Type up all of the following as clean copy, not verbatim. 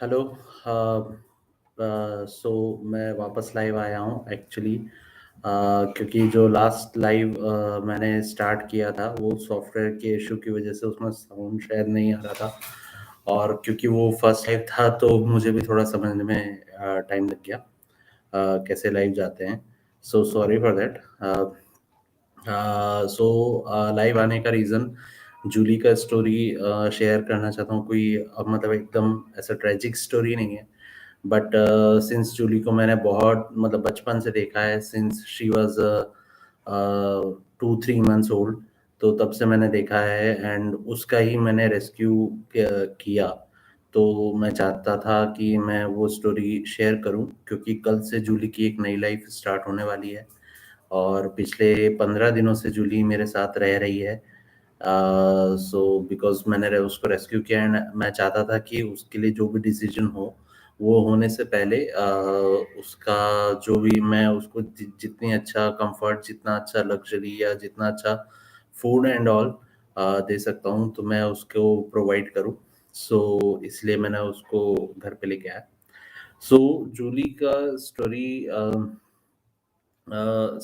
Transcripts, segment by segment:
Hello. सो मैं वापस live आया हूँ एक्चुअली, क्योंकि जो लास्ट लाइव मैंने स्टार्ट किया था वो सॉफ्टवेयर के इशू की वजह से उसमें साउंड शायद नहीं आ रहा था। और क्योंकि वो फर्स्ट लाइव था तो मुझे भी थोड़ा समझने में टाइम लग गया कैसे लाइव जाते हैं। So sorry for that. So live आने का रीज़न जूली का स्टोरी शेयर करना चाहता हूँ। कोई मतलब एकदम ऐसा ट्रेजिक स्टोरी नहीं है, बट सिंस जूली को मैंने बहुत मतलब बचपन से देखा है, since she was 2-3 months old. तो तब से मैंने देखा है एंड उसका ही मैंने रेस्क्यू किया। तो मैं चाहता था कि मैं वो स्टोरी शेयर करूं, क्योंकि कल से जूली की एक नई लाइफ स्टार्ट होने वाली है और पिछले 15 दिनों से जूली मेरे साथ रह रही है। सो बिकॉज़ मैंने उसको रेस्क्यू किया एंड मैं चाहता था कि उसके लिए जो भी डिसीजन हो वो होने से पहले उसका जो भी मैं उसको जितनी अच्छा कंफर्ट, जितना अच्छा लग्जरी या जितना अच्छा फूड एंड ऑल दे सकता हूँ तो मैं उसको प्रोवाइड करूँ। सो इसलिए मैंने उसको घर पे लेके आया। सो जूली का स्टोरी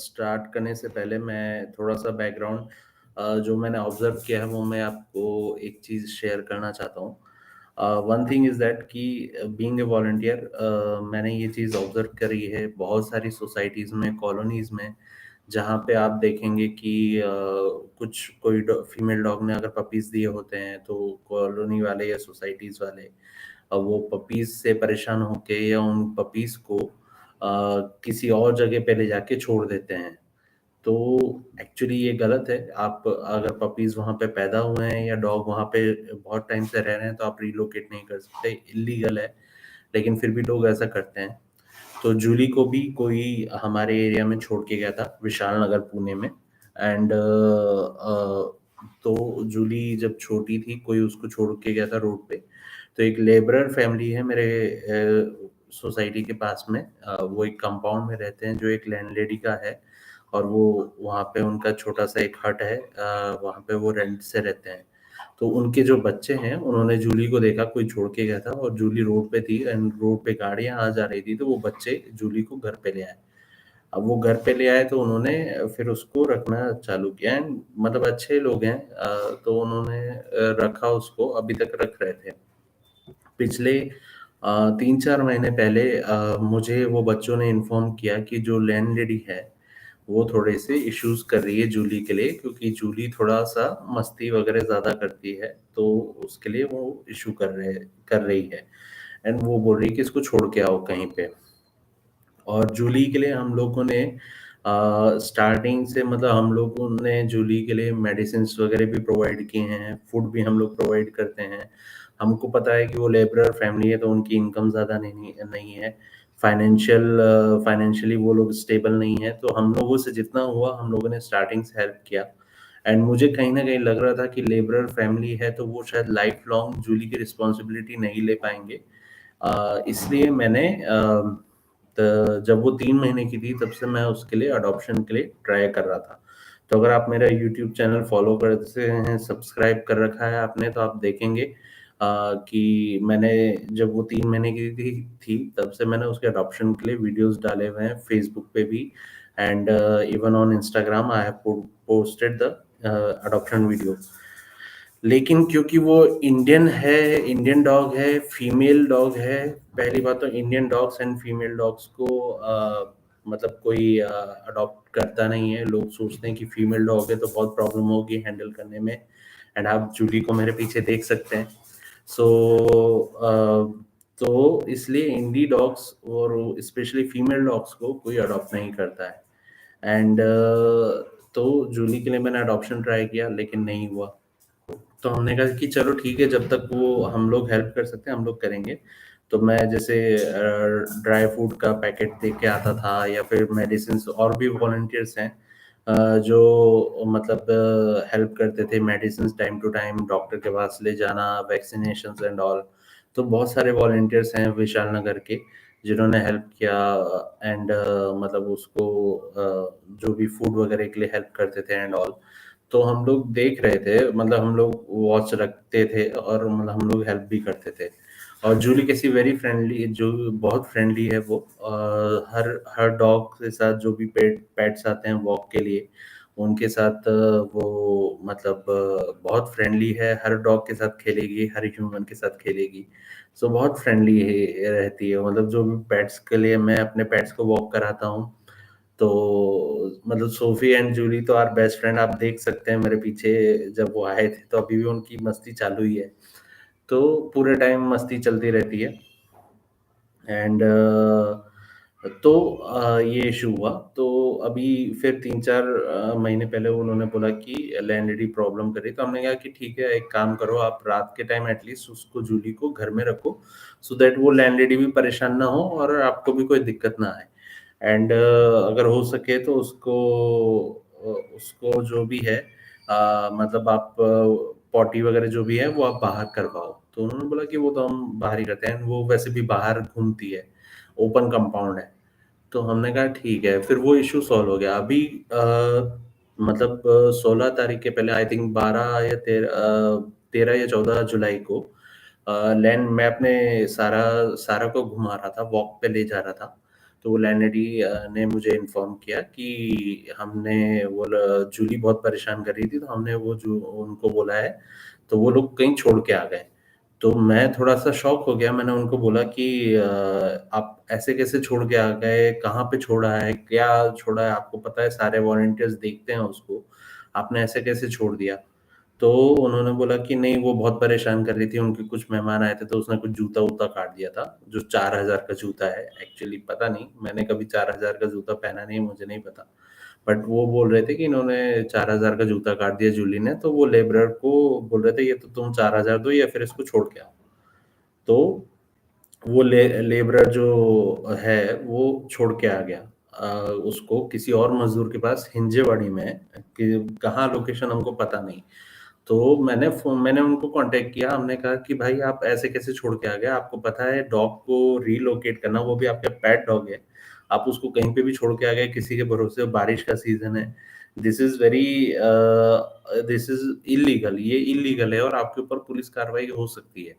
स्टार्ट करने से पहले मैं थोड़ा-सा बैकग्राउंड जो मैंने ऑब्ज़र्व किया है वो मैं आपको एक चीज़ शेयर करना चाहता हूँ। वन थिंग इज़ दैट कि बीइंग अ वॉलंटियर मैंने ये चीज़ ऑब्ज़र्व करी है बहुत सारी सोसाइटीज़ में, कॉलोनीज़ में, जहाँ पे आप देखेंगे कि कुछ कोई फीमेल डॉग ने अगर पपीज़ दिए होते हैं तो कॉलोनी वाले या सोसाइटीज़ वाले वो पपीज़ से परेशान होके या उन पपीज़ को किसी और जगह पे ले जाके छोड़ देते हैं। तो एक्चुअली ये गलत है। आप अगर पपीज़ वहाँ पे पैदा हुए हैं या डॉग वहाँ पे बहुत टाइम से रह रहे हैं तो आप रिलोकेट नहीं कर सकते, इल्लीगल है, लेकिन फिर भी लोग ऐसा करते हैं। तो जूली को भी कोई हमारे एरिया में छोड़ के गया था, विशाल नगर, पुणे में। एंड तो जूली जब छोटी थी, कोई उसको छोड़ के गया था रोड पे। तो एक लेबरर फैमिली है मेरे सोसाइटी के पास में। वो एक कंपाउंड में रहते हैं जो एक लैंडलेडी का है और वो वहाँ पे उनका छोटा-सा एक हट है, वहाँ पे वो रेंट से रहते हैं। तो उनके जो बच्चे हैं, उन्होंने जूली को देखा, कोई छोड़ के गया था और जूली रोड पे थी एंड रोड पे गाड़ियाँ आ जा रही थी, तो वो बच्चे जूली को घर पे ले आए। अब वो घर पे ले आए तो उन्होंने फिर उसको रखना चालू किया एंड मतलब अच्छे लोग हैं, तो उन्होंने रखा उसको, अभी तक रख रहे थे। पिछले 3-4 महीने पहले मुझे वो बच्चों ने इन्फॉर्म किया कि जो लैंडलेडी है, वो थोड़े-से इश्यूज़ कर रही है जूली के लिए, क्योंकि जूली थोड़ा-सा मस्ती वगैरह ज़्यादा करती है, तो उसके लिए वो इश्यू कर रही है एंड वो बोल रही है कि इसको छोड़ के आओ कहीं पे। और जूली के लिए हम लोगों ने स्टार्टिंग से मतलब हम लोगों ने जूली के लिए मेडिसिन्स वगैरह भी प्रोवाइड किए हैं, फूड भी हम लोग प्रोवाइड करते हैं। हमको पता है कि वो लेबरर फैमिली है तो उनकी इनकम ज़्यादा नहीं नहीं है। फाइनेंशियली वो लोग स्टेबल नहीं है, तो हम लोगों से जितना हुआ हम लोगों ने स्टार्टिंग से हेल्प किया। एंड मुझे कहीं न कहीं लग रहा था कि लेबरर फैमिली है तो वो शायद लाइफ लॉन्ग जूली की रिस्पॉन्सिबिलिटी नहीं ले पाएँगे। इसलिए मैंने जब वो 3 महीने की थी तब से मैं उसके लिए अडॉप्शन के लिए ट्राई कर रहा था। तो अगर आप मेरा यूट्यूब चैनल फ़ॉलो करते हैं, सब्सक्राइब कर रखा है आपने, तो आप देखेंगे कि मैंने जब वो 3 महीने की थी तब से मैंने उसके अडॉप्शन के लिए वीडियोज़ डाले हुए हैं, फ़ेसबुक पे भी and even on Instagram I have posted the adoption video. लेकिन क्योंकि वो इंडियन है, इंडियन डॉग है, फीमेल डॉग है, पहली बात तो Indian dogs and female dogs को मतलब कोई अडॉप्ट करता नहीं है। लोग सोचते हैं कि फीमेल डॉग है तो बहुत प्रॉब्लम होगी हैंडल करने में एंड आप जूली को मेरे पीछे देख सकते हैं। सो तो इसलिए इंडी डॉग्स और स्पेशली फीमेल डॉग्स को कोई अडॉप्ट नहीं करता है एंड तो जूली के लिए मैंने अडॉप्शन ट्राई किया लेकिन नहीं हुआ। तो हमने कहा कि चलो ठीक है, जब तक वो हम लोग हेल्प कर सकते हैं हम लोग करेंगे। तो मैं जैसे ड्राई फ्रूट का पैकेट दे के आता था या फिर मेडिसिन्स, और भी वॉलंटियर्स हैं जो मतलब हेल्प करते थे, medicines time to time doctor के पास ले जाना, वैक्सीनेशंस एंड ऑल। तो बहुत सारे वॉलंटियर्स हैं विशाल नगर के जिन्होंने हेल्प किया एंड मतलब उसको जो भी फूड वगैरह के लिए हेल्प करते थे एंड ऑल। तो हम लोग देख रहे थे, मतलब हम लोग वॉच रखते थे और मतलब हम लोग हेल्प भी करते थे। और जूली कैसी वेरी फ्रेंडली, जो बहुत फ्रेंडली है वो। हर हर डॉग के साथ जो भी पेट्स आते हैं वॉक के लिए, उनके साथ वो मतलब बहुत फ्रेंडली है, हर डॉग के साथ खेलेगी, हर ह्यूमन के साथ खेलेगी। सो बहुत फ्रेंडली है रहती है, मतलब जो भी पेट्स के लिए मैं अपने पेट्स को वॉक कराता हूँ, तो मतलब सोफी एंड जूली तो आर बेस्ट फ्रेंड। आप देख सकते हैं मेरे पीछे जब वो आए थे, तो अभी भी उनकी मस्ती चालू ही है। तो पूरे टाइम मस्ती चलती रहती है। एंड तो ये इशू हुआ। तो अभी फिर 3-4 महीने पहले उन्होंने बोला कि लैंडलैडी प्रॉब्लम कर रही है। तो हमने कहा कि ठीक है, एक काम करो, आप रात के टाइम एटलीस्ट उसको, जूली को घर में रखो, सो दैट वो लैंडलैडी भी परेशान ना हो और आपको भी कोई दिक्कत ना आए। एंड अगर हो सके तो उसको जो भी है, मतलब आप पॉटी वगैरह जो भी है वो आप बाहर करवाओ। तो उन्होंने बोला कि वो तो हम बाहर ही करते हैं, वो वैसे भी बाहर घूमती है, ओपन कंपाउंड है। तो हमने कहा ठीक है, फिर वो इश्यू सॉल्व हो गया। अभी मतलब 16 तारीख के पहले, आई थिंक 12 या 13 या 14 जुलाई को लैंड मैं अपने सारा सारा को घुमा रहा था, वॉक पे ले जा रहा था। तो वो लैंडलैडी ने मुझे इन्फॉर्म किया कि हमने वो जूली बहुत परेशान कर रही थी, तो हमने वो जो उनको बोला है, तो वो लोग कहीं छोड़ के आ गए। तो मैं थोड़ा-सा शॉक हो गया, मैंने उनको बोला कि आप ऐसे कैसे छोड़ के आ गए? कहाँ पे छोड़ा है? क्या छोड़ा है? आपको पता है सारे वॉलंटियर्स देखते हैं उसको, आपने ऐसे कैसे छोड़ दिया? तो उन्होंने बोला कि नहीं, वो बहुत परेशान कर रही थी, उनके कुछ मेहमान आए थे, तो उसने कुछ जूता-वूता काट दिया था, जो 4000 का जूता है एक्चुअली, पता नहीं, मैंने कभी 4000 का जूता पहना नहीं है, मुझे नहीं पता। बट वो बोल रहे थे कि इन्होंने 4000 का जूता काट दिया जूली ने, तो वो लेबरर को बोल रहे थे, "ये तो तुम 4000 दो या फिर इसको छोड़ के आओ।" तो वो लेबरर जो है, वो छोड़ के आ गया उसको किसी और मज़दूर के पास हिंजेवाड़ी में, कि कहाँ लोकेशन हमको पता नहीं। तो मैंने उनको कॉन्टैक्ट किया, हमने कहा कि भाई आप ऐसे कैसे छोड़ के आ गए? आपको पता है डॉग को रिलोकेट करना, वो भी आपका पेट डॉग है। आप उसको कहीं पे भी छोड़ के आ गए किसी के भरोसे, बारिश का सीज़न है। दिस इज़ इल्लीगल, ये इल्लीगल है और आपके ऊपर पुलिस कार्रवाई हो सकती है।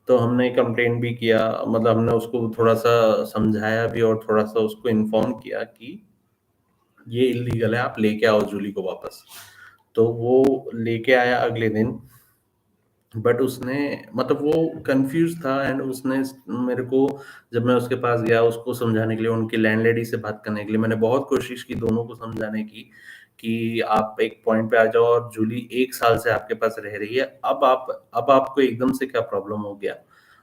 तो हमने कंप्लेंट भी किया, मतलब हमने उसको थोड़ा-सा समझाया भी और थोड़ा-सा उसको इन्फॉर्म किया कि ये इल्लीगल है, आप लेके आओ जूली को वापस। तो वो लेके आया अगले दिन, बट उसने, मतलब वो कन्फ्यूज़ था एंड उसने मेरे को, जब मैं उसके पास गया उसको समझाने के लिए, उनकी लैंडलेडी से बात करने के लिए, मैंने बहुत कोशिश की दोनों को समझाने की कि आप एक पॉइंट पे आ जाओ, और जूली 1 साल से आपके पास रह रही है, अब आपको एकदम से क्या प्रॉब्लम हो गया?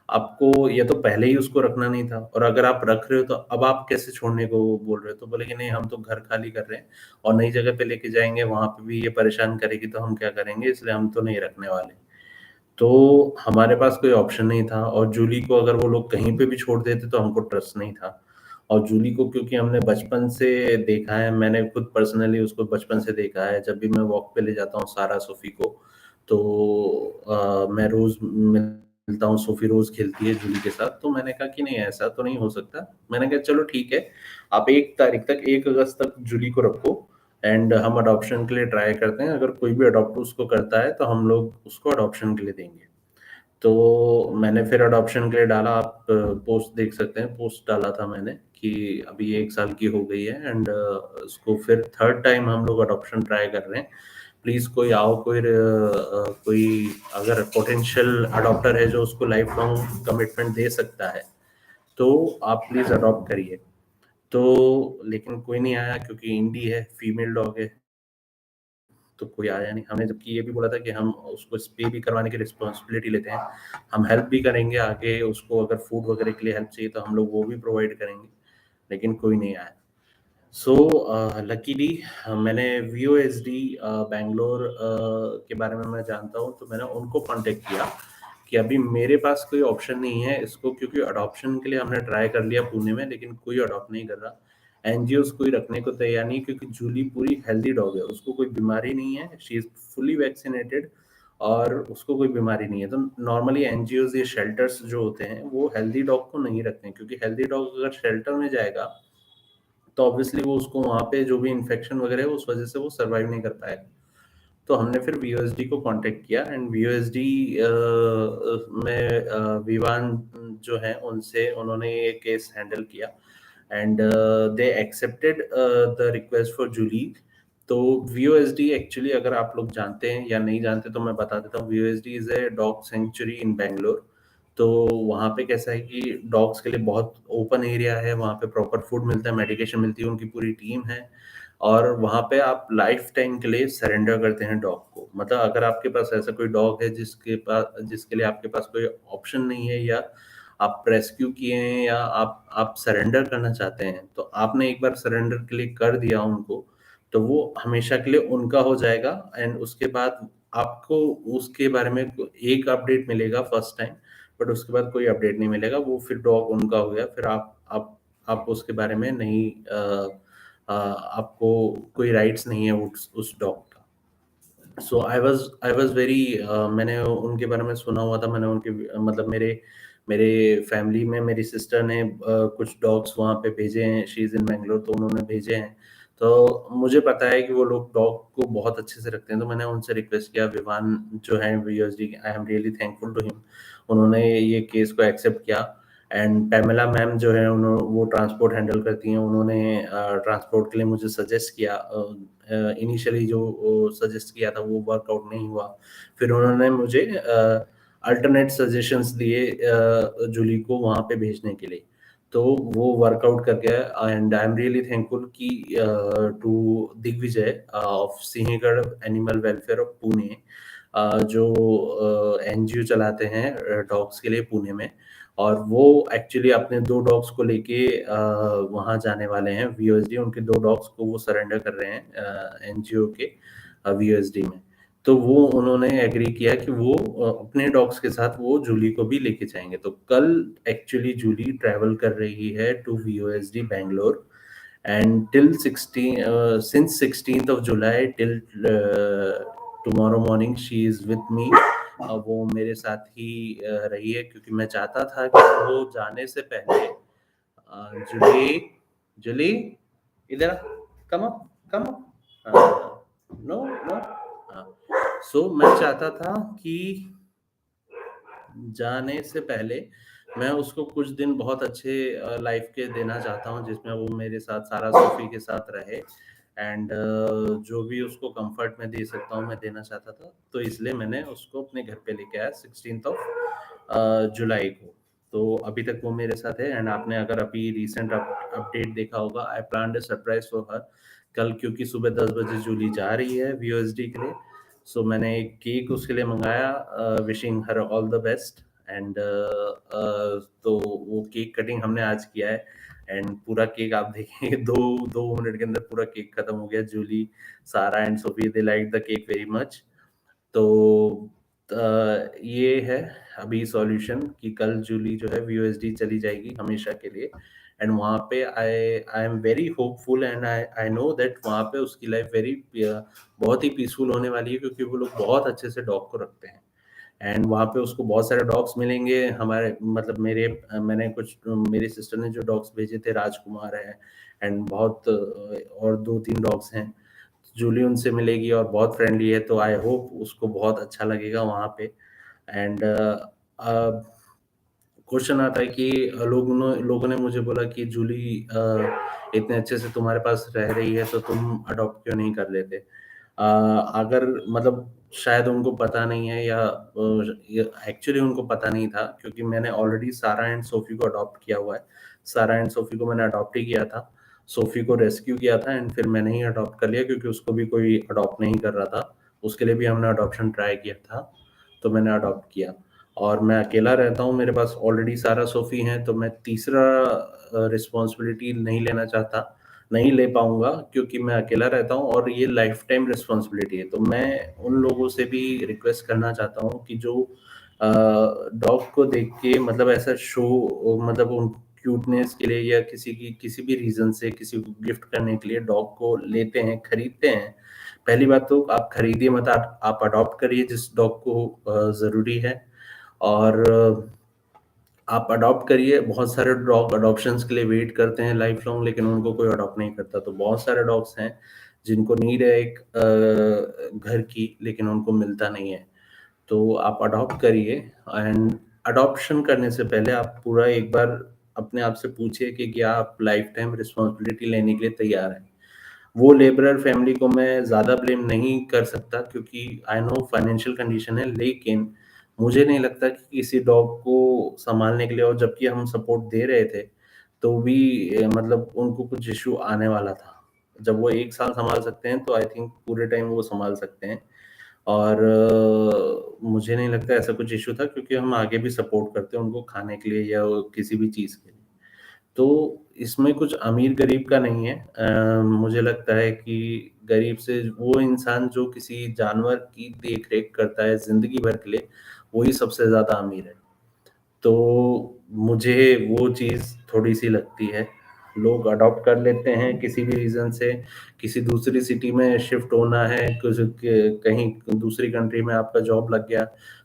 आपको ये तो पहले ही उसको रखना नहीं था, और अगर आप रख रहे हो तो अब आप कैसे छोड़ने को बोल रहे हो? तो बोले कि नहीं, हम तो घर खाली कर रहे हैं और नई जगह पे लेके जाएँगे, वहाँ पे भी ये परेशान करेगी तो हम क्या करेंगे? इसलिए हम तो नहीं रखने वाले। तो हमारे पास कोई ऑप्शन नहीं था, और जूली को अगर वो लोग कहीं पे भी छोड़ देते तो हमको ट्रस्ट नहीं था। और जूली को क्योंकि हमने बचपन से देखा है, मैंने खुद पर्सनली उसको बचपन से देखा है, जब भी मैं वॉक पे ले जाता हूँ सारा सोफ़ी को, तो मैं रोज़ मिलता हूँ, सोफ़ी रोज़ खेलती है जूली के साथ, तो मैंने कहा कि नहीं, ऐसा तो नहीं हो सकता। मैंने कहा चलो ठीक है, आप 1 तारीख तक, 1 अगस्त तक जूली को रखो एंड हम अडॉप्शन के लिए ट्राई करते हैं, अगर कोई भी अडॉप्ट उसको करता है तो हम लोग उसको अडॉप्शन के लिए देंगे। तो मैंने फिर अडॉप्शन के लिए डाला, आप पोस्ट देख सकते हैं, पोस्ट डाला था मैंने कि अभी 1 साल की हो गई है एंड उसको फिर थर्ड टाइम हम लोग अडॉप्शन ट्राई कर रहे हैं। प्लीज़ कोई आओ, कोई अगर पोटेंशियल अडॉप्टर है जो उसको लाइफ लॉन्ग कमिटमेंट दे सकता है, तो आप प्लीज़ अडॉप्ट करिए। तो लेकिन कोई नहीं आया, क्योंकि इंडी है, फीमेल डॉग है, तो कोई आया नहीं। हमने जबकि ये भी बोला था कि हम उसको स्पे भी करवाने की रिस्पॉन्सिबिलिटी लेते हैं। हम हेल्प भी करेंगे आगे, उसको अगर फूड वगैरह के लिए हेल्प चाहिए तो हम लोग वो भी प्रोवाइड करेंगे, लेकिन कोई नहीं आया। सो लकीली मैंने वीओएसडी बैंगलोर के बारे में मैं जानता हूँ, तो मैंने उनको कॉन्टैक्ट किया कि अभी मेरे पास कोई ऑप्शन नहीं है इसको, क्योंकि अडॉप्शन के लिए हमने ट्राई कर लिया पुणे में, लेकिन कोई अडॉप्ट नहीं कर रहा। एनजीओज़ कोई रखने को तैयार नहीं, क्योंकि जूली पूरी हेल्दी डॉग है, उसको कोई बीमारी नहीं है, शी इज़ फुली वैक्सिनेटेड और उसको कोई बीमारी नहीं है। तो नॉर्मली एनजीओज़, ये शेल्टर्स जो होते हैं, वो हेल्दी डॉग को नहीं रखते हैं, क्योंकि हेल्दी डॉग अगर शेल्टर में जाएगा तो ऑब्वियसली वो उसको वहाँ पे जो भी इन्फेक्शन वगैरह है, उस वजह से वो सर्वाइव नहीं कर पाएगा। तो हमने फिर वीओएसडी को कॉन्टैक्ट किया एंड वीओएसडी में विवान जो हैं उनसे उन्होंने ये केस हैंडल किया and they accepted the request for Julie. तो वीओएसडी एक्चुअली अगर आप लोग जानते हैं या नहीं जानते तो मैं बता देता हूँ। वीओएसडी इज़ ए डॉग सेंचुरी इन बैंगलोर। तो वहाँ पे कैसा है कि डॉग्स के लिए बहुत ओपन एरिया है, वहाँ पे प्रॉपर फूड मिलता है, मेडिकेशन मिलती है, उनकी पूरी टीम है और वहाँ पे आप लाइफ टाइम के लिए सरेंडर करते हैं डॉग को। मतलब अगर आपके पास ऐसा कोई डॉग है जिसके लिए आपके पास कोई ऑप्शन नहीं है या आप रेस्क्यू किए हैं या आप सरेंडर करना चाहते हैं, तो आपने एक बार सरेंडर के लिए कर दिया उनको, तो वो हमेशा के लिए उनका हो जाएगा एंड उसके बाद आपको उसके बारे में एक अपडेट मिलेगा फर्स्ट टाइम, बट उसके बाद कोई अपडेट नहीं मिलेगा, वो फिर डॉग उनका हो गया, फिर आप उसके बारे में नहीं आपको कोई राइट्स नहीं है उस डॉग का। सो आई वाज वेरी मैंने उनके बारे में सुना हुआ था, मैंने उनके मतलब मेरे मेरे फैमिली में मेरी सिस्टर ने कुछ डॉग्स वहाँ पे भेजे हैं, शी इज़ इन बैंगलोर, तो उन्होंने भेजे हैं। तो मुझे पता है कि वो लोग डॉग को बहुत अच्छे से रखते हैं, तो मैंने उनसे रिक्वेस्ट किया, विवान जो हैं VOSD, I am really thankful to him. उन्होंने ये केस को एक्सेप्ट किया एंड पैमेला मैम जो है वो ट्रांसपोर्ट हैंडल करती हैं, उन्होंने ट्रांसपोर्ट के लिए मुझे सजेस्ट किया। इनिशियली जो सजेस्ट किया था वो वर्कआउट नहीं हुआ, फिर उन्होंने मुझे अल्टरनेट सजेशंस दिए जूली को वहाँ पे भेजने के लिए, तो वो वर्कआउट कर गया and I am really thankful कि to Digvijay of Sinhagad animal welfare of Pune, जो एनजीओ चलाते हैं डॉग्स के लिए पुणे में, और वो एक्चुअली अपने 2 डॉग्स को लेके वहाँ जाने वाले हैं वीओएसडी, उनके 2 डॉग्स को वो सरेंडर कर रहे हैं एनजीओ के वीओएसडी में। तो वो उन्होंने एग्री किया कि वो अपने डॉग्स के साथ वो जूली को भी लेके जाएँगे। तो कल एक्चुअली जूली ट्रैवल कर रही है to VOSD Bangalore and till 16 since 16th of July till tomorrow morning she is with me। वो मेरे साथ ही रही है क्योंकि मैं चाहता था कि वो जाने से पहले जूली जूली इधर come up come up no no so मैं चाहता था कि जाने से पहले मैं उसको कुछ दिन बहुत अच्छे लाइफ के देना चाहता हूँ जिसमें वो मेरे साथ सारा सोफी के साथ रहे एंड जो भी उसको कंफर्ट में दे सकता हूँ मैं देना चाहता था, तो इसलिए मैंने उसको अपने घर पे लेके आया 16th ऑफ जुलाई को। तो अभी तक वो मेरे साथ है एंड आपने अगर अभी रिसेंट अपडेट देखा होगा, I planned a surprise for her कल, क्योंकि सुबह 10 बजे जूली जा रही है वीओएसडी के लिए। सो मैंने एक केक उसके लिए मंगाया, wishing her all the best and तो वो केक कटिंग हमने आज किया है एंड पूरा केक आप देखेंगे 2 मिनट के अंदर पूरा केक खत्म हो गया। जूली, सारा and Sophie they like the cake very much. तो ये है अभी सॉल्यूशन कि कल जूली जो है वीओएसडी चली जाएगी हमेशा के लिए एंड वहाँ पे I I am very hopeful and I I know that वहाँ पे उसकी लाइफ वेरी बहुत ही पीसफुल होने वाली है, क्योंकि वो लोग बहुत अच्छे से डॉग को रखते हैं एंड वहाँ पे उसको बहुत सारे डॉग्स मिलेंगे। हमारे मतलब मैंने कुछ मेरी सिस्टर ने जो डॉग्स भेजे थे, राजकुमार है एंड बहुत और 2-3 डॉग्स हैं। जूली उनसे मिलेगी और बहुत फ्रेंडली है, तो आई होप उसको बहुत अच्छा लगेगा वहाँ पे एंड क्वेश्चन आता है कि लोगों ने मुझे बोला कि जूली इतने अच्छे से तुम्हारे पास रह रही है तो तुम अडॉप्ट क्यों नहीं कर लेते? अगर मतलब शायद उनको पता नहीं है या एक्चुअली उनको पता नहीं था, क्योंकि मैंने ऑलरेडी सारा एंड सोफी को अडॉप्ट किया हुआ है। सारा एंड सोफी को मैंने अडॉप्ट ही किया था। सोफी को रेस्क्यू किया था एंड फिर मैंने ही अडॉप्ट कर लिया, क्योंकि उसको भी कोई अडॉप्ट नहीं कर रहा था। उसके लिए भी हमने अडॉप्शन ट्राई किया था, तो मैंने अडॉप्ट किया और मैं अकेला रहता हूँ, मेरे पास ऑलरेडी सारा सोफी हैं, तो मैं तीसरा रिस्पॉन्सिबिलिटी नहीं लेना चाहता, नहीं ले पाऊँगा क्योंकि मैं अकेला रहता हूँ और ये लाइफ टाइम रिस्पॉन्सिबिलिटी है। तो मैं उन लोगों से भी रिक्वेस्ट करना चाहता हूँ कि जो डॉग को देख के मतलब ऐसा शो मतलब उन क्यूटनेस के लिए या किसी भी रीज़न से किसी को गिफ्ट करने के लिए डॉग को लेते हैं, खरीदते हैं। पहली बात तो आप खरीदिए मत, आप अडॉप्ट करिए जिस डॉग को ज़रूरी है और आप अडॉप्ट करिए। बहुत सारे डॉग अडॉप्शंस के लिए वेट करते हैं लाइफ लॉन्ग, लेकिन उनको कोई अडॉप्ट नहीं करता। तो बहुत सारे डॉग्स हैं जिनको नीड है एक घर की, लेकिन उनको मिलता नहीं है। तो आप अडॉप्ट करिए, एंड अडॉप्शन करने से पहले आप पूरा एक बार अपने आप से पूछिए कि क्या आप लाइफ टाइम रिस्पॉन्सिबिलिटी लेने के लिए तैयार हैं। वो लेबरर फैमिली को मैं ज़्यादा ब्लेम नहीं कर सकता, क्योंकि आई नो फाइनेंशियल कंडीशन है, लेकिन मुझे नहीं लगता कि किसी डॉग को संभालने के लिए, और जबकि हम सपोर्ट दे रहे थे, तो भी मतलब उनको कुछ इश्यू आने वाला था। जब वो 1 साल सँभाल सकते हैं, तो आई थिंक पूरे टाइम वो सँभाल सकते हैं। और मुझे नहीं लगता ऐसा कुछ इश्यू था, क्योंकि हम आगे भी सपोर्ट करते हैं उनको खाने के लिए या किसी भी चीज़ के लिए। तो इसमें कुछ अमीर-गरीब का नहीं है। मुझे लगता है कि गरीब से वो इंसान जो किसी जानवर की देख-रेख करता है ज़िंदगी भर के लिए, वही सबसे ज़्यादा अमीर है। तो मुझे वो चीज़ थोड़ी-सी लगती है। लोग अडॉप्ट कर लेते हैं किसी भी रीज़न से, किसी दूसरी सिटी में शिफ्ट होना है, कुछ क कहीं दूसरी कंट्री में आपका जॉब लग गया,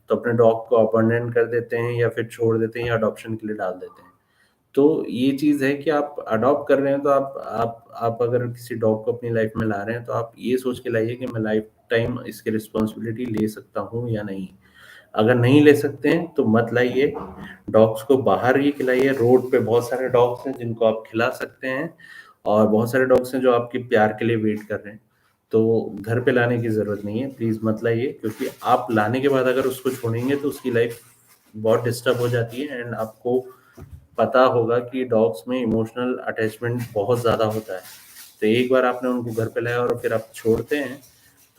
तो अपने डॉग को अबंडन कर देते हैं या फिर छोड़ देते हैं या अडॉप्शन के लिए डाल देते हैं। तो ये चीज़ है कि आप अडॉप्ट कर रहे हैं, तो आप अगर किसी डॉग को अपनी लाइफ़ में ला रहे हैं, तो आप ये सोच के लाइए कि मैं लाइफ़ टाइम इसकी रिस्पॉन्सिबिलिटी ले सकता हूँ या नहीं। अगर नहीं ले सकते हैं, तो मत लाइए। डॉग्स को बाहर ही खिलाइए, रोड पे बहुत सारे डॉग्स हैं जिनको आप खिला सकते हैं, और बहुत सारे डॉग्स हैं जो आपके प्यार के लिए वेट कर रहे हैं। तो घर पे लाने की ज़रूरत नहीं है, प्लीज़ मत लाइए, क्योंकि आप लाने के बाद अगर उसको छोड़ेंगे, तो उसकी लाइफ़ बहुत डिस्टर्ब हो जाती है, एंड आपको पता होगा कि डॉग्स में इमोशनल अटैचमेंट बहुत ज़्यादा होता है। तो एक बार आपने उनको घर पे लाया और फिर आप छोड़ते हैं,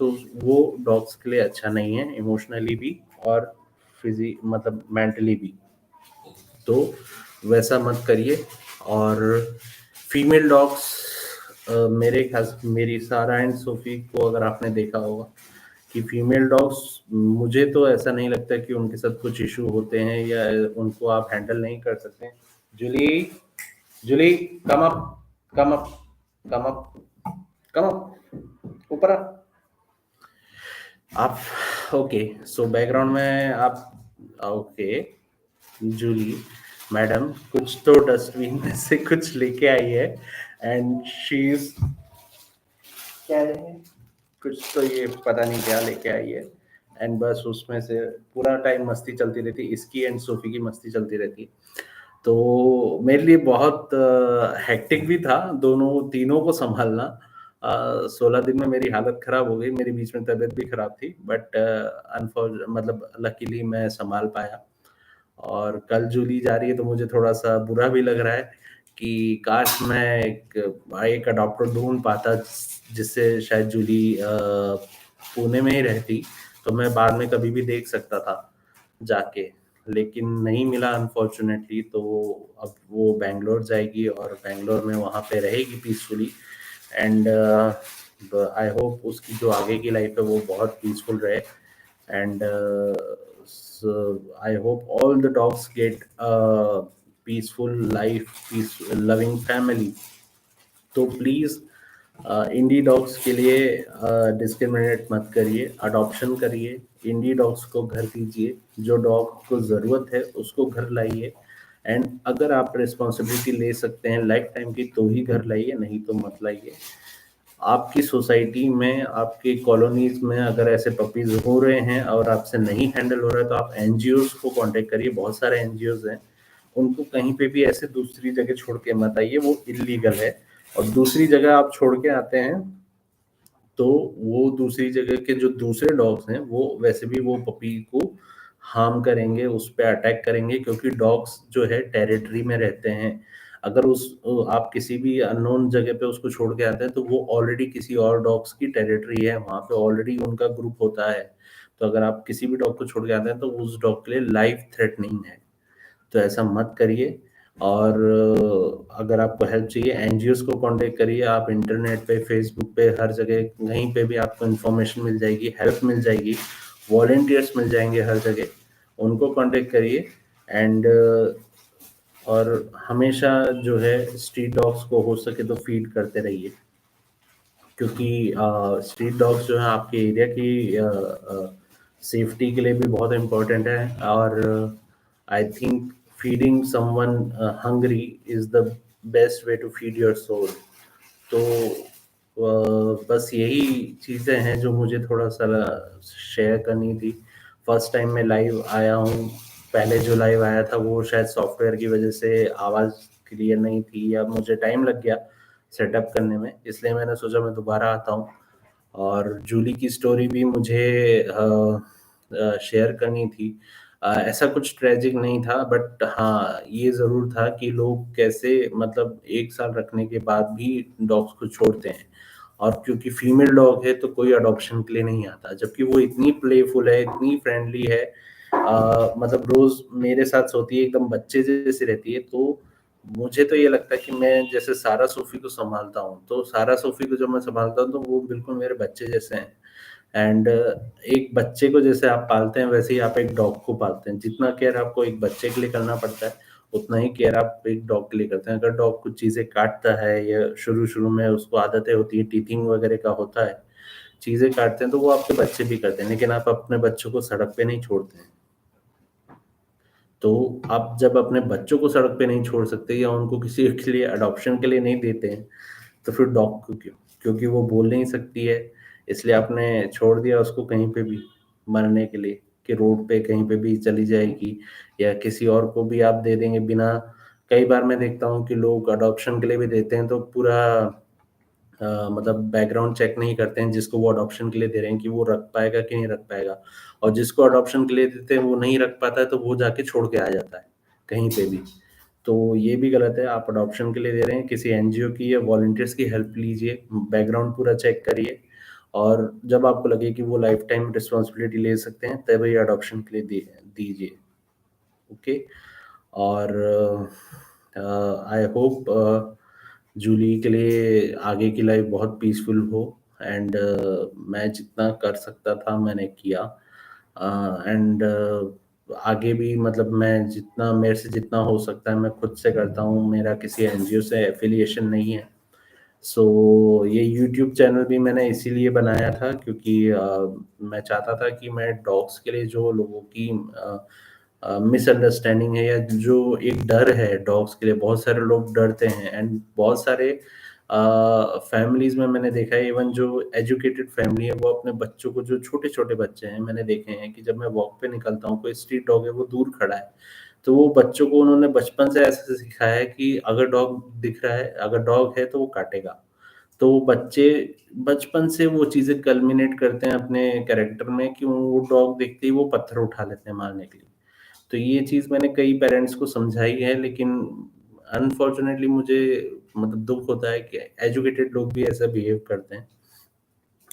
तो वो डॉग्स के लिए अच्छा नहीं है, इमोशनली भी और मतलब मेंटली भी। तो वैसा मत करिए। और फीमेल डॉग्स, मेरे ख़्याल से मेरी सारा एंड सोफ़ी को अगर आपने देखा होगा कि फीमेल डॉग्स, मुझे तो ऐसा नहीं लगता कि उनके साथ कुछ इश्यू होते हैं या उनको आप हैंडल नहीं कर सकते। Julie, Julie, come up, come up, come up, come up, ऊपर आ। आप ओके, सो बैकग्राउंड में आप ओके, जूली मैडम कुछ तो डस्टबिन में से कुछ लेके आई है, एंड शी इज क्या है, कुछ तो ये पता नहीं क्या लेके आई है, एंड बस उसमें से पूरा टाइम मस्ती चलती रहती, इसकी एंड सोफी की मस्ती चलती रहती। तो मेरे लिए बहुत हेक्टिक भी था दोनों तीनों को सँभालना। 16 दिन में मेरी हालत ख़राब हो गई, मेरी बीच में तबीयत भी ख़राब थी, बट मतलब लकीली मैं सँभाल पाया। और कल जूली जा रही है, तो मुझे थोड़ा-सा बुरा भी लग रहा है कि काश मैं एक अडॉप्टर ढूँढ पाता, जिससे शायद जूली पुणे में ही रहती, तो मैं बाद में कभी भी देख सकता था जाके। लेकिन नहीं मिला अनफॉर्च्यूनेटली, तो अब वो बैंगलोर जाएगी और बैंगलोर में वहाँ पे रहेगी पीसफुली, एंड आई होप उसकी जो आगे की लाइफ है वो बहुत पीसफुल रहे, and so I hope all the dogs get a peaceful life, peace loving family. तो प्लीज़ इंडी डॉग्स के लिए डिस्क्रिमिनेट मत करिए, अडॉप्शन करिए, इंडी डॉग्स को घर दीजिए, जो डॉग को ज़रूरत है उसको घर लाइए, एंड अगर आप रिस्पॉन्सिबिलिटी ले सकते हैं लाइफ टाइम की, तो ही घर लाइए, नहीं तो मत लाइए। आपकी सोसाइटी में, आपकी कॉलोनीज़ में अगर ऐसे पपीज़ हो रहे हैं और आपसे नहीं हैंडल हो रहा है, तो आप एनजीओज़ को कॉन्टैक्ट करिए, बहुत सारे एनजीओज़ हैं। उनको कहीं पे भी ऐसे दूसरी जगह छोड़ के मत आइए, वो इल्लीगल है। और दूसरी जगह आप छोड़ के आते हैं, तो वो दूसरी जगह के जो दूसरे डॉग्स हैं, वो वैसे भी वो पपी को हार्म करेंगे, उस पे अटैक करेंगे, क्योंकि डॉग्स जो है टेरिटरी में रहते हैं। अगर आप किसी भी अननोन जगह पे उसको छोड़ के आते हैं, तो वो ऑलरेडी किसी और डॉग्स की टेरिटरी है, वहाँ पे ऑलरेडी उनका ग्रुप होता है। तो अगर आप किसी भी डॉग को छोड़ के आते हैं, तो उस डॉग के लिए लाइफ थ्रेटनिंग है। तो ऐसा मत करिए। और अगर आपको हेल्प चाहिए, एनजीओज़ को कॉन्टैक्ट करिए, आप इंटरनेट पे, फेसबुक पे, हर जगह कहीं पे भी आपको इन्फॉर्मेशन मिल जाएगी, हेल्प मिल जाएगी, वॉलंटियर्स मिल जाएँगे हर जगह, उनको कॉन्टैक्ट करिए। एंड और हमेशा जो है स्ट्रीट डॉग्स को हो सके तो फीड करते रहिए, क्योंकि स्ट्रीट डॉग्स जो हैं आपके एरिया की सेफ्टी के लिए भी बहुत इम्पोर्टेंट है। और I think feeding someone hungry is the best way to feed your soul. तो बस यही चीज़ें हैं जो मुझे थोड़ा-सा शेयर करनी थी। फर्स्ट टाइम मैं लाइव आया हूँ, पहले जो लाइव आया था वो शायद सॉफ्टवेयर की वज़ह से आवाज़ क्लियर नहीं थी या मुझे टाइम लग गया सेटअप करने में, इसलिए मैंने सोचा मैं दोबारा आता हूँ। और जूली की स्टोरी भी मुझे शेयर करनी थी। ऐसा कुछ ट्रेजिक नहीं था बट हाँ, ये ज़रूर था कि लोग कैसे मतलब 1 साल रखने के बाद भी डॉग्स को छोड़ते हैं। और क्योंकि फीमेल डॉग है तो कोई अडॉप्शन के लिए नहीं आता, जबकि वो इतनी प्लेफुल है, इतनी फ्रेंडली है, मतलब रोज़ मेरे साथ सोती है, एकदम बच्चे जैसी रहती है। तो मुझे तो ये लगता है कि मैं जैसे सारा सूफ़ी को सँभालता हूँ, तो सारा सूफ़ी को जब मैं सँभालता हूँ, तो वो बिल्कुल मेरे बच्चे जैसे हैं। एंड एक बच्चे को जैसे आप पालते हैं, वैसे ही आप एक डॉग को पालते हैं। जितना केयर आपको एक बच्चे के लिए करना पड़ता है, उतना ही केयर आप एक डॉग के लिए करते हैं। अगर डॉग कुछ चीज़ें काटता है या शुरू-शुरू में उसको आदतें होती हैं, टीथिंग वगैरह का होता है, चीज़ें काटते हैं, तो वो आपके बच्चे भी करते हैं, लेकिन आप अपने बच्चों को सड़क पे नहीं छोड़ते हैं। तो आप जब अपने बच्चों को सड़क पे नहीं छोड़ सकते या उनको किसी के लिए अडॉप्शन के लिए नहीं देते हैं, तो फिर डॉग को क्यों? क्योंकि वो बोल नहीं सकती है, इसलिए आपने छोड़ दिया उसको कहीं पे भी मरने के लिए कि रोड पे कहीं पे भी चली जाएगी या किसी और को भी आप दे देंगे बिना। कई बार मैं देखता हूँ कि लोग अडॉप्शन के लिए भी देते हैं तो पूरा मतलब बैकग्राउंड चेक नहीं करते हैं जिसको वो अडॉप्शन के लिए दे रहे हैं कि वो रख पाएगा कि नहीं रख पाएगा। और जिसको अडॉप्शन के लिए देते हैं वो नहीं रख पाता है तो वो जाके छोड़ के आ जाता है, कहीं पे भी। तो ये भी गलत है, आप अडॉप्शन के लिए दे रहे हैं, किसी एनजीओ की या वॉलंटियर्स की हेल्प लीजिए, बैकग्राउंड पूरा चेक करिए और जब आपको लगे कि वो लाइफ टाइम रिस्पॉन्सिबिलिटी ले सकते हैं, तभी अडॉप्शन के लिए दीजिए, ओके? और आई होप जूली के लिए आगे की लाइफ बहुत पीसफुल हो एंड मैं जितना कर सकता था मैंने किया एंड आगे भी मतलब मैं जितना मेरे से जितना हो सकता है मैं खुद से करता हूँ, मेरा किसी एनजीओ से एफिलिएशन नहीं है। सो ये यूट्यूब चैनल भी मैंने इसीलिए बनाया था क्योंकि मैं चाहता था कि मैं डॉग्स के लिए जो लोगों की मिसअंडरस्टैंडिंग है या जो एक डर है डॉग्स के लिए, बहुत सारे लोग डरते हैं एंड बहुत सारे फैमिलीज़ में मैंने देखा है, इवन जो एजुकेटेड फैमिली है वो अपने बच्चों को, जो छोटे-छोटे बच्चे हैं मैंने देखे हैं कि जब मैं वॉक पे निकलता हूँ, कोई स्ट्रीट डॉग है वो दूर खड़ा है, तो वो बच्चों को उन्होंने बचपन से ऐसे सिखाया है कि अगर डॉग दिख रहा है, अगर डॉग है तो वो काटेगा। तो बच्चे बचपन से वो चीज़ें कल्मिनेट करते हैं अपने कैरेक्टर में कि वो डॉग देखते ही वो पत्थर उठा लेते हैं मारने के लिए। तो ये चीज़ मैंने कई पेरेंट्स को समझाई है, लेकिन अनफॉर्च्यूनेटली मुझे मतलब दुःख होता है कि एजुकेटेड लोग भी ऐसा बिहेव करते हैं।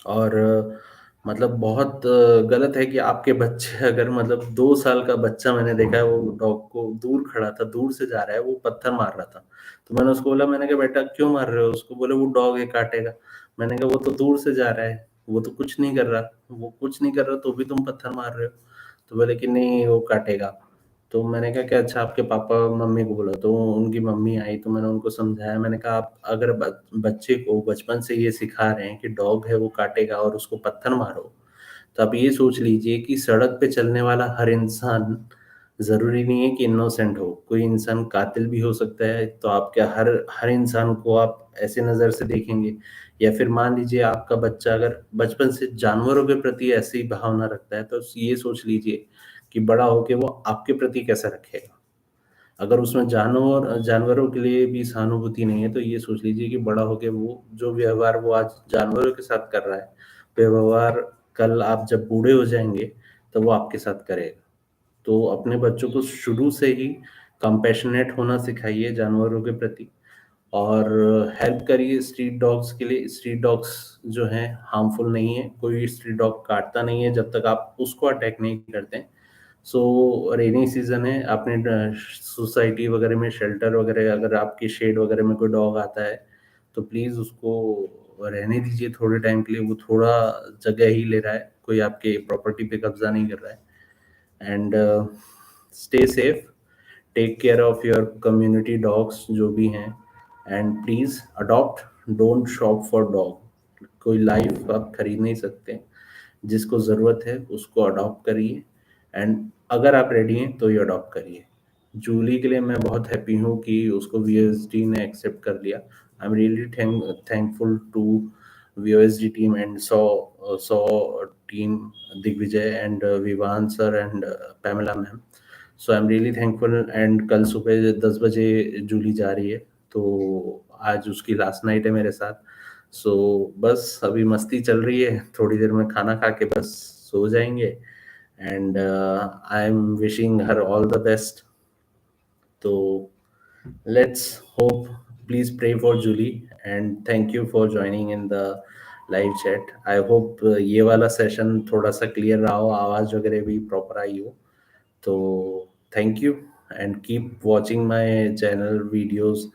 और मतलब बहुत गलत है कि आपके बच्चे अगर मतलब 2 साल का बच्चा मैंने देखा है वो डॉग को दूर खड़ा था, दूर से जा रहा है, वो पत्थर मार रहा था। तो मैंने उसको बोला, मैंने कहा बेटा क्यों मार रहे हो उसको? बोले वो डॉग है काटेगा। मैंने कहा वो तो दूर से जा रहा है, वो तो कुछ नहीं कर रहा, वो कुछ नहीं कर रहा तो भी तुम पत्थर मार रहे हो। तो बोले कि नहीं वो काटेगा। तो मैंने कहा कि अच्छा आपके पापा-मम्मी को बोला, तो उनकी मम्मी आई तो मैंने उनको समझाया, मैंने कहा आप अगर बच्चे को बचपन से ये सिखा रहे हैं कि डॉग है वो काटेगा और उसको पत्थर मारो, तो आप ये सोच लीजिए कि सड़क पे चलने वाला हर इंसान ज़रूरी नहीं है कि इनोसेंट हो, कोई इंसान कातिल भी हो सकता है, तो आप क्या हर हर इंसान को आप ऐसे नज़र से देखेंगे? या फिर मान लीजिए आपका बच्चा अगर बचपन से जानवरों के प्रति ऐसी ही भावना रखता है, तो ये सोच लीजिए कि बड़ा होके वो आपके प्रति कैसा रखेगा? अगर उसमें जानवरों के लिए भी सहानुभूति नहीं है, तो ये सोच लीजिए कि बड़ा होके वो जो व्यवहार वो आज जानवरों के साथ कर रहा है, व्यवहार कल आप जब बूढ़े हो जाएँगे, तो वो आपके साथ करेगा। तो अपने बच्चों को शुरू से ही कंपैशनेट होना सिखाइए जानवरों के प्रति और हेल्प करिए स्ट्रीट डॉग्स के लिए। स्ट्रीट डॉग्स जो हैं हार्मफुल नहीं है, कोई स्ट्रीट डॉग काटता नहीं है जब तक आप उसको अटैक नहीं करते हैं। सो रेनी सीज़न है, आपने सोसाइटी वगैरह में शेल्टर वगैरह अगर आपकी शेड वगैरह में कोई डॉग आता है, तो प्लीज़ उसको रहने दीजिए थोड़े टाइम के लिए, वो थोड़ा जगह ही ले रहा है, कोई आपके प्रॉपर्टी पे कब्ज़ा नहीं कर रहा है। And stay safe, take care of your community dogs जो भी हैं and please adopt, don't shop for dog. कोई लाइफ आप खरीद नहीं सकते, जिसको ज़रूरत है उसको अडॉप्ट करिए एंड अगर आप रेडी हैं तो ये अडॉप्ट करिए। जूली के लिए मैं बहुत हैप्पी हूँ कि उसको वीएसडी ने एक्सेप्ट कर लिया। I am really thankful to VOSG team and saw team Digvijay and Vivan sir and Pamela ma'am. So I'm really thankful and कल सुबह 10 बजे जूली जा रही है तो आज उसकी लास्ट नाइट है मेरे साथ. सो बस अभी मस्ती चल रही है, थोड़ी देर में खाना खा के बस सो जाएंगे and I am wishing her all the best. तो let's hope. Please pray for Julie and thank you for joining in the live chat. I hope ये वाला सेशन थोड़ा सा क्लियर रहा हो, आवाज वगैरह भी प्रॉपर आई हो. तो thank you and keep watching my channel videos.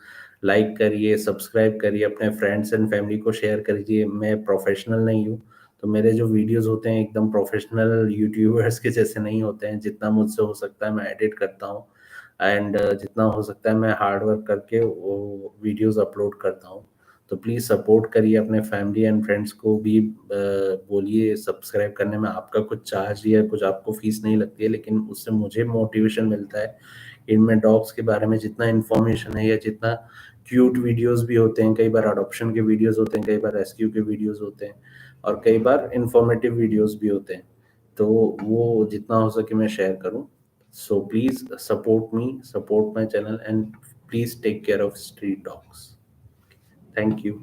Like करिए, सब्सक्राइब करिए, अपने फ्रेंड्स एंड फैमिली को शेयर करिए. मैं प्रोफेशनल नहीं हूँ, तो मेरे जो वीडियोस होते हैं एकदम प्रोफेशनल यूट्यूबर्स के जैसे नहीं होते हैं. जितना मुझसे हो सकता है मैं एडिट करता हूँ एंड जितना हो सकता है मैं हार्ड वर्क करके वो वीडियोस अपलोड करता हूँ. तो प्लीज़ सपोर्ट करिए, अपने फैमिली एंड फ्रेंड्स को भी बोलिए सब्सक्राइब करने में. आपका कुछ चार्ज या कुछ आपको फीस नहीं लगती है, लेकिन उससे मुझे मोटिवेशन मिलता है. इनमें डॉग्स के बारे में जितना इन्फॉर्मेशन है या जितना क्यूट वीडियोस भी होते हैं, कई बार अडॉप्शन के वीडियोस होते हैं, कई बार रेस्क्यू के वीडियोस होते हैं और कई बार इंफॉर्मेटिव वीडियोस भी होते हैं. तो वो जितना हो सके मैं शेयर करूँ. So please support me, support my channel, and please take care of street dogs. Thank you.